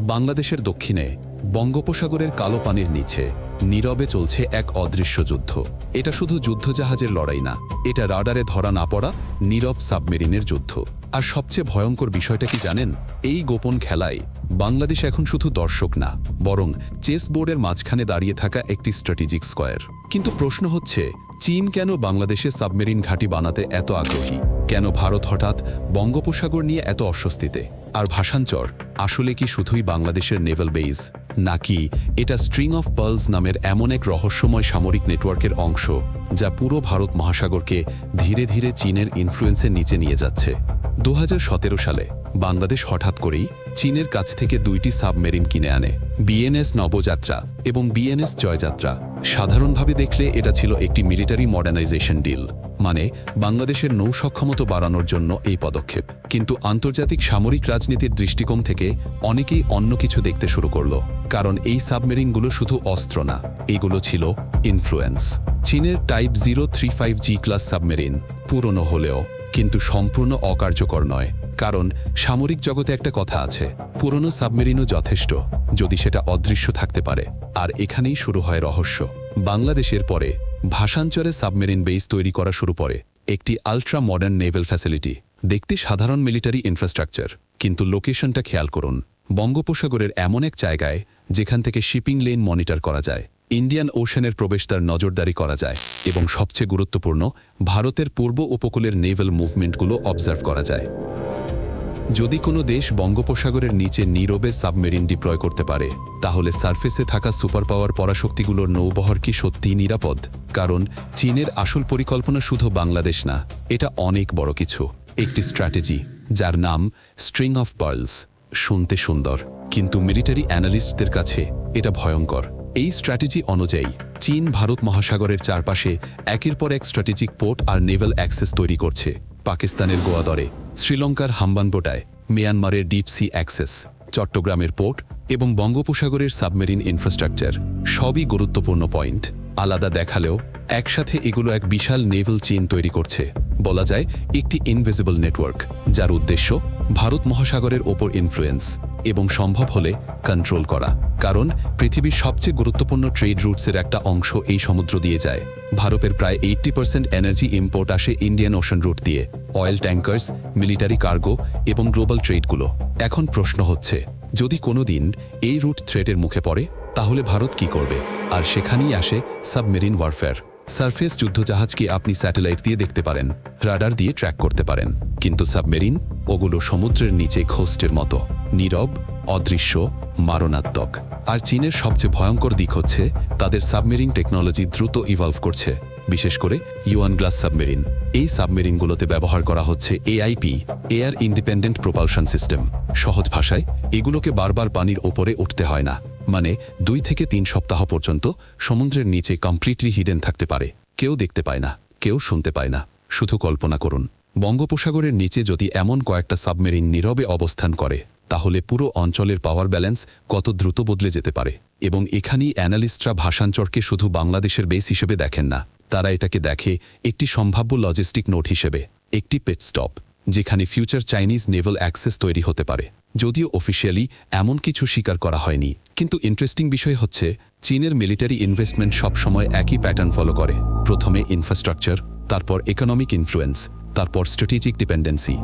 বাংলাদেশের দক্ষিণে বঙ্গোপসাগরের কালো পানির নিচে নীরবে চলছে এক অদৃশ্য যুদ্ধ। এটা শুধু যুদ্ধজাহাজের লড়াই না, এটা রাডারে ধরা না পড়া নীরব সাবমেরিনের যুদ্ধ। আর সবচেয়ে ভয়ঙ্কর বিষয়টা কি জানেন? এই গোপন খেলায় বাংলাদেশ এখন শুধু দর্শক না, বরং চেস বোর্ডের মাঝখানে দাঁড়িয়ে থাকা একটি স্ট্র্যাটেজিক স্কয়ার। কিন্তু প্রশ্ন হচ্ছে, চীন কেন বাংলাদেশে সাবমেরিন ঘাঁটি বানাতে এত আগ্রহী? কেন ভারত হঠাৎ বঙ্গোপসাগর নিয়ে এত অস্বস্তিতে? আর ভাষাঞ্চর আসলে কি শুধুই বাংলাদেশের নেভাল বেইজ, নাকি এটা স্ট্রিং অফ পার্লস নামের এমন এক রহস্যময় সামরিক নেটওয়ার্কের অংশ যা পুরো ভারত মহাসাগরকে ধীরে ধীরে চীনের ইনফ্লুয়েন্সের নিচে নিয়ে যাচ্ছে? 2017 সালে বাংলাদেশ হঠাৎ করেই চীনের কাছ থেকে দুইটি সাবমেরিন কিনে আনে, বিএনএস নবযাত্রা এবং বিএনএস জয়যাত্রা। সাধারণভাবে দেখলে এটা ছিল একটি মিলিটারি মডার্নাইজেশন ডিল, মানে বাংলাদেশের নৌ সক্ষমতা বাড়ানোর জন্য এই পদক্ষেপ। কিন্তু আন্তর্জাতিক সামরিক রাজনীতির দৃষ্টিকোণ থেকে অনেকেই অন্য কিছু দেখতে শুরু করলো, কারণ এই সাবমেরিনগুলো শুধু অস্ত্র না, এগুলো ছিল ইনফ্লুয়েন্স। চীনের টাইপ 035G ক্লাস সাবমেরিন পুরনো হলেও কিন্তু সম্পূর্ণ অকার্যকর নয়, কারণ সামরিক জগতে একটা কথা আছে, পুরনো সাবমেরিনও যথেষ্ট যদি সেটা অদৃশ্য থাকতে পারে। আর এখানেই শুরু হয় রহস্য। বাংলাদেশের পরে ভাষাঞ্চলে সাবমেরিন বেস তৈরি করা শুরু করে একটি আলট্রা মডার্ন নেভেল ফ্যাসিলিটি। দেখতে সাধারণ মিলিটারি ইনফ্রাস্ট্রাকচার, কিন্তু লোকেশনটা খেয়াল করুন, বঙ্গোপসাগরের এমন এক জায়গায় যেখান থেকে শিপিং লেন মনিটর করা যায়, ইন্ডিয়ান ওশানের প্রবেশদ্বার নজরদারি করা যায়, এবং সবচেয়ে গুরুত্বপূর্ণ, ভারতের পূর্ব উপকূলের নেভাল মুভমেন্টগুলো অবজার্ভ করা যায়। যদি কোনো দেশ বঙ্গোপসাগরের নিচে নীরবে সাবমেরিন ডিপ্লয় করতে পারে, তাহলে সারফেসে থাকা সুপার পাওয়ার পরাশক্তিগুলোর নৌবহর কি সত্যিই নিরাপদ? কারণ চীনের আসল পরিকল্পনা শুধু বাংলাদেশ না, এটা অনেক বড় কিছু, একটি স্ট্র্যাটেজি যার নাম স্ট্রিং অফ পার্লস। শুনতে সুন্দর, কিন্তু মিলিটারি অ্যানালিস্টদের কাছে এটা ভয়ঙ্কর। এই স্ট্র্যাটেজি অনুযায়ী চীন ভারত মহাসাগরের চারপাশে একের পর এক স্ট্র্যাটেজিক পোর্ট আর নেভাল অ্যাক্সেস তৈরি করছে। পাকিস্তানের গোয়াদরে, শ্রীলঙ্কার হাম্বানবোটায়, মিয়ানমারের ডিপ সি অ্যাক্সেস, চট্টগ্রামের পোর্ট এবং বঙ্গোপসাগরের সাবমেরিন ইনফ্রাস্ট্রাকচার সবই গুরুত্বপূর্ণ পয়েন্ট। আলাদা দেখালেও একসাথে এগুলো এক বিশাল নেভাল চেইন তৈরি করছে। বলা যায় একটি ইনভিজিবল নেটওয়ার্ক, যার উদ্দেশ্য ভারত মহাসাগরের ওপর ইনফ্লুয়েন্স এবং সম্ভব হলে কন্ট্রোল করা। কারণ পৃথিবীর সবচেয়ে গুরুত্বপূর্ণ ট্রেড রুটসের একটা অংশ এই সমুদ্র দিয়ে যায়। ভারতের প্রায় 80% এনার্জি ইম্পোর্ট আসে ইন্ডিয়ান ওশান রুট দিয়ে, অয়েল ট্যাঙ্কার্স, মিলিটারি কার্গো এবং গ্লোবাল ট্রেডগুলো। এখন প্রশ্ন হচ্ছে, যদি কোনো দিন এই রুট থ্রেটের মুখে পড়ে, তাহলে ভারত কি করবে? আর সেখানেই আসে সাবমেরিন ওয়ারফেয়ার। সারফেস যুদ্ধজাহাজকে আপনি স্যাটেলাইট দিয়ে দেখতে পারেন, রাডার দিয়ে ট্র্যাক করতে পারেন, কিন্তু সাবমেরিন, ওগুলো সমুদ্রের নিচে ঘোস্টের মতো, নীরব, অদৃশ্য, মারণাত্মক। আর চীনের সবচেয়ে ভয়ঙ্কর দিক হচ্ছে তাদের সাবমেরিন টেকনোলজি দ্রুত ইভলভ করছে, বিশেষ করে ইউয়ান গ্লাস সাবমেরিন। এই সাবমেরিনগুলোতে ব্যবহার করা হচ্ছে AIP, air independent propulsion system. সহজ ভাষায়, এগুলোকে বারবার পানির ওপরে উঠতে হয় না, মানে 2 থেকে 3 সপ্তাহ পর্যন্ত সমুদ্রের নিচে কমপ্লিটলি হিডেন থাকতে পারে। কেউ দেখতে পায় না, কেউ শুনতে পায় না। শুধু কল্পনা করুন, বঙ্গোপসাগরের নিচে যদি এমন কয়েকটা সাবমেরিন নীরবে অবস্থান করে, তাহলে পুরো অঞ্চলের পাওয়ার ব্যালেন্স কত দ্রুত বদলে যেতে পারে। এবং এখানেই অ্যানালিস্টরা ভাষাঞ্চরকে শুধু বাংলাদেশের বেস হিসেবে দেখেন না, তারা এটাকে দেখে একটি সম্ভাব্য লজিস্টিক নোট হিসেবে, একটি পেট স্টপ, যেখানে ফিউচার চাইনিজ নেভাল অ্যাক্সেস তৈরি হতে পারে। যদিও অফিসিয়ালি এমন কিছু স্বীকার করা হয়নি, কিন্তু ইন্টারেস্টিং বিষয় হচ্ছে চীনের মিলিটারি ইনভেস্টমেন্ট সবসময় একই প্যাটার্ন ফলো করে। প্রথমে ইনফ্রাস্ট্রাকচার, তারপর ইকোনমিক ইনফ্লুয়েন্স, তারপর স্ট্র্যাটেজিক ডিপেন্ডেন্সি।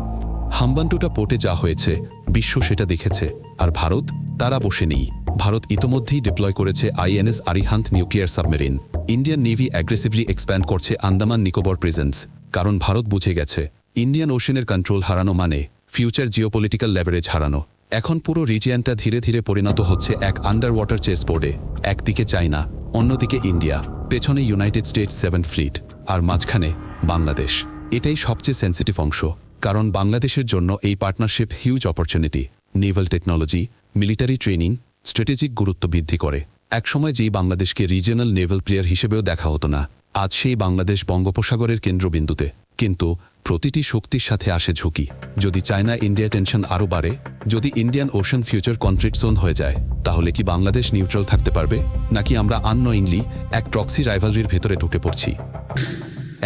হাম্বানটোটা পোর্টে যা হয়েছে, বিশ্ব সেটা দেখেছে। আর ভারত, তারা বসে নেই। ভারত ইতোমধ্যেই ডিপ্লয় করেছে INS Arihant nuclear submarine. Indian navy aggressively expand করছে আন্দামান নিকোবর প্রেজেন্স, কারণ ভারত বুঝে গেছে ইন্ডিয়ান ওশানের কন্ট্রোল হারানো মানে ফিউচার জিওপলিটিক্যাল লেভারেজ হারানো। এখন পুরো রিজিয়নটা ধীরে ধীরে পরিণত হচ্ছে এক আন্ডার ওয়াটার চেস বোর্ডে। একদিকে চায়না, অন্যদিকে ইন্ডিয়া, পেছনে ইউনাইটেড স্টেটস 7 ফ্লিট, আর মাঝখানে বাংলাদেশ। এটাই সবচেয়ে সেন্সিটিভ অংশ, কারণ বাংলাদেশের জন্য এই partnership huge opportunity. Naval technology, military training, strategic গুরুত্ব বৃদ্ধি করে। একসময় যেই বাংলাদেশকে রিজিয়নাল নেভাল প্লেয়ার হিসেবেও দেখা হতো না, আজ সেই বাংলাদেশ বঙ্গোপসাগরের কেন্দ্রবিন্দুতে। কিন্তু প্রতিটি শক্তির সাথে আসে ঝুঁকি। যদি চায়না ইন্ডিয়া টেনশন আরও বাড়ে, যদি Indian ocean future conflict zone হয়ে যায়, তাহলে কি বাংলাদেশ নিউট্রাল থাকতে পারবে, নাকি আমরা আননোয়িংলি এক টক্সি রাইভালরির ভেতরে ঢুকে পড়ছি?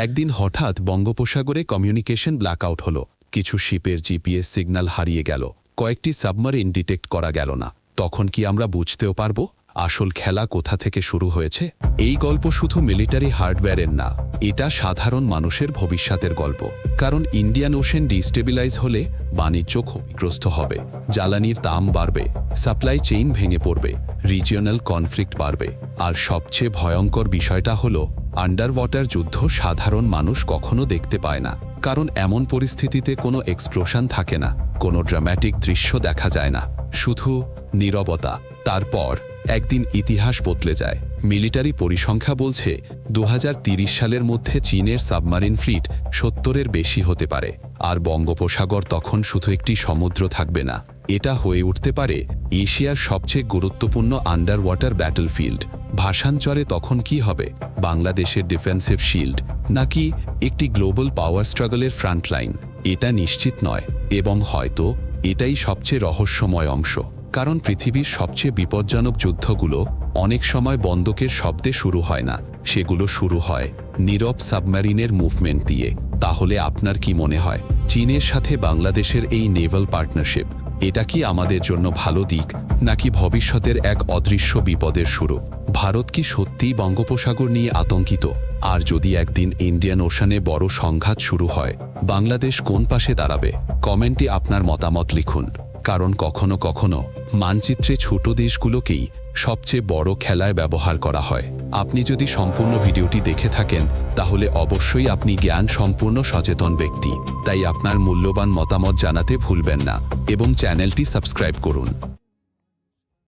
একদিন হঠাৎ বঙ্গোপসাগরে কমিউনিকেশন ব্ল্যাকআউট হলো। কিছু শিপের জিপিএস সিগন্যাল হারিয়ে গেল, কয়েকটি সাবমারিন ডিটেক্ট করা গেল না। তখন কি আমরা বুঝতেও পারবো আসল খেলা কোথা থেকে শুরু হয়েছে? এই গল্প শুধু মিলিটারি হার্ডওয়্যারের না, এটা সাধারণ মানুষের ভবিষ্যতের গল্প। কারণ ইন্ডিয়ান ওশেন ডিস্টেবিলাইজ হলে বাণিজ্য ক্ষতিগ্রস্ত হবে, জ্বালানির দাম বাড়বে, সাপ্লাই চেইন ভেঙে পড়বে, রিজিওনাল কনফ্লিক্ট বাড়বে। আর সবচেয়ে ভয়ঙ্কর বিষয়টা হলো আন্ডার ওয়াটার যুদ্ধ সাধারণ মানুষ কখনো দেখতে পায় না। কারণ এমন পরিস্থিতিতে কোনো এক্সপ্লোশন থাকে না, কোনো ড্রামাটিক দৃশ্য দেখা যায় না, শুধু নীরবতা। তারপর একদিন ইতিহাস বদলে যায়। মিলিটারি পরিসংখ্যা বলছে 2030 সালের মধ্যে চীনের সাবমারিন ফ্লিট 70-এর বেশি হতে পারে। আর বঙ্গোপসাগর তখন শুধু একটি সমুদ্র থাকবে না, এটা হয়ে উঠতে পারে এশিয়ার সবচেয়ে গুরুত্বপূর্ণ আন্ডার ওয়াটার ব্যাটলফিল্ড। ভাষান্তরে তখন কি হবে? বাংলাদেশের ডিফেন্সিভ শিল্ড নাকি একটি গ্লোবাল পাওয়ার স্ট্রাগলের ফ্রন্টলাইন? এটা নিশ্চিত নয়, এবং হয়তো এটাই সবচেয়ে রহস্যময় অংশ। কারণ পৃথিবীর সবচেয়ে বিপজ্জনক যুদ্ধগুলো অনেক সময় বন্দুকের শব্দে শুরু হয় না, সেগুলো শুরু হয় নীরব সাবমেরিনের মুভমেন্ট দিয়ে। তাহলে আপনার কি মনে হয় চীনের সাথে বাংলাদেশের এই নেভাল পার্টনারশিপ, এটা কি আমাদের জন্য ভালো দিক নাকি ভবিষ্যতের এক অদৃশ্য বিপদের শুরু? ভারত কি সত্যিই বঙ্গোপসাগর নিয়ে আতঙ্কিত? আর যদি একদিন ইন্ডিয়ান ওশানে বড় সংঘাত শুরু হয়, বাংলাদেশ কোন পাশে দাঁড়াবে? কমেন্টে আপনার মতামত লিখুন। কারণ কখনো কখনো মানচিত্রে ছোট দেশগুলোকেই সবচেয়ে বড় খেলায় ব্যবহার করা হয়। আপনি যদি সম্পূর্ণ ভিডিওটি দেখে থাকেন তাহলে অবশ্যই আপনি জ্ঞান সম্পূর্ণ সচেতন ব্যক্তি, তাই আপনার মূল্যবান মতামত জানাতে ভুলবেন না এবং চ্যানেলটি সাবস্ক্রাইব করুন।